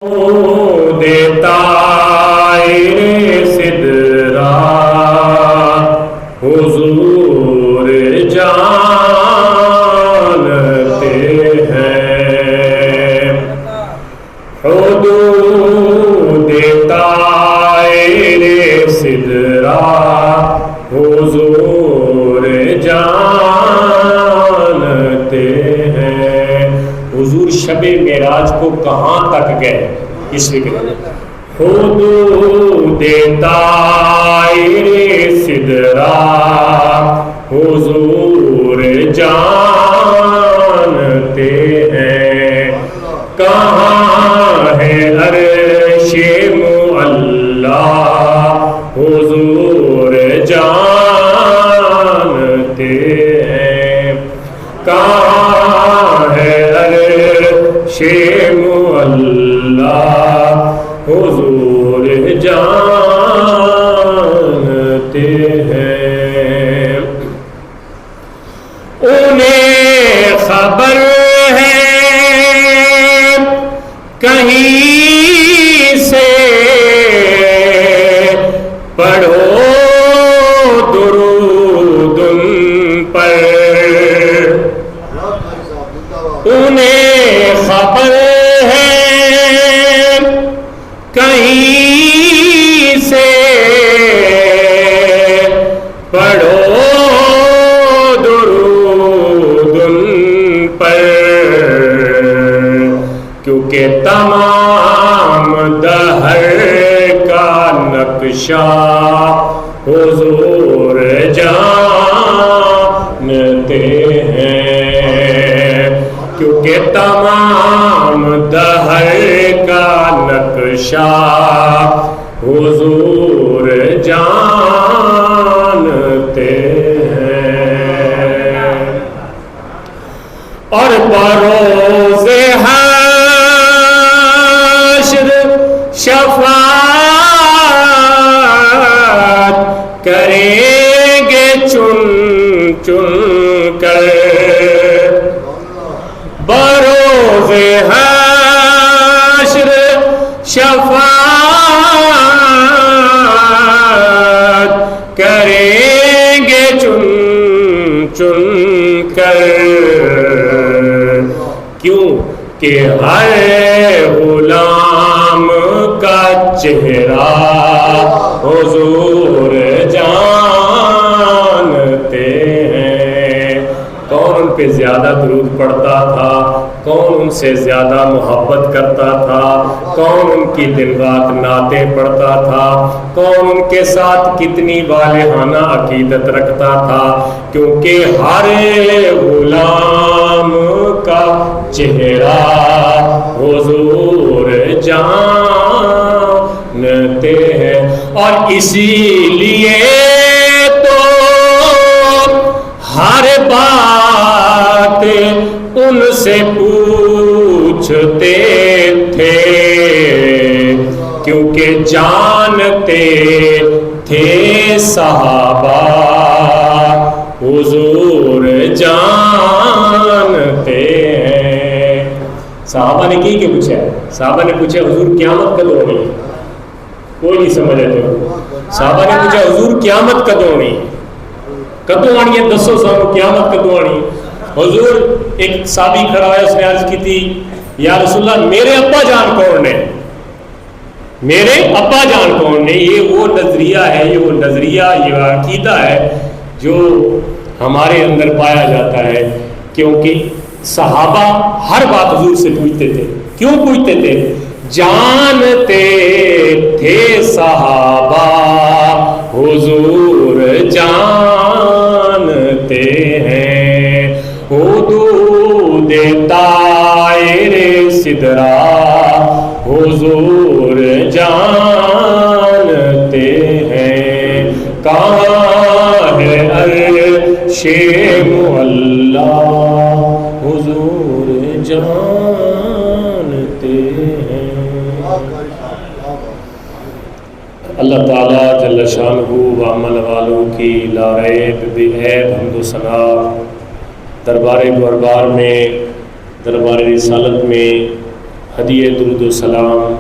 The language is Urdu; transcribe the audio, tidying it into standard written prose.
دیتا صدرا حضور جانتے ہیں، حدود طائر صدرا حضور جانتے ہیں۔ حضور شب معراج کو کہاں تک گئے، اس فکر میں حدود طائر صدرا حضور جانتے ہیں، کہاں ہے عرش معلا حضور جانتے ہیں، کہاں ہے عرش معلا حضور جانتے ہیں۔ انہیں خبر ہے کہیں سے پڑھو درود ان پر، انہیں خبر ہے کہیں سے پڑھو درود ان پر، کیونکہ تمام دہر کا نقشہ حضور جانتے ہیں، کیونکہ تمام دہر کا نقشہ حضور جانتے ہیں۔ اور بروز حشر شفاعت کریں گے چن چن کر، بروز حشر شفاعت کریں گے چن چن کر، کیوں کہ ہر غلام کا چہرہ حضور جانتے ہیں۔ کون ان پہ زیادہ درود پڑھتا تھا، کون ان سے زیادہ محبت کرتا تھا، کون ان کی دن رات نعتیں پڑھتا تھا، کون ان کے ساتھ کتنی والہانہ عقیدت رکھتا تھا، کیونکہ ہر غلام کا چہرہ حضور جانتے ہیں۔ اور اسی لیے تو ہر بات ان سے پوچھتے تھے، کیونکہ جانتے تھے صحابہ حضور جانتے ہیں۔ صحابہ نے کی کہ پوچھا، صحابہ نے پوچھا حضور قیامت کب ہونی، کوئی نہیں سمجھ رہے تھے۔ صحابہ نے پوچھا حضور قیامت کب ہونی، کدوں آنی ہے، دسو سانو قیامت کدوں آنی۔ حضور ایک صحابی کھڑا ہے، اس نے عرض کی تھی یا رسول اللہ میرے ابا جان کون نے، میرے ابا جان کون نے۔ یہ وہ نظریہ ہے، یہ وہ نظریہ، یہ عقیدہ ہے جو ہمارے اندر پایا جاتا ہے، کیونکہ صحابہ ہر بات حضور سے پوچھتے تھے۔ کیوں پوچھتے تھے؟ جانتے تھے صحابہ حضور جانتے ہیں، حدود طائر صدرا حضور جانتے ہیں، کہاں ہے عرش معلا حضور جانتے ہیں۔ اللہ تعالیٰ جل شانہ و عمل والوں کی لا ریب بے عیب حمد و ثنا دربار دربار میں دربار رسالت میں ہدیہ درود و سلام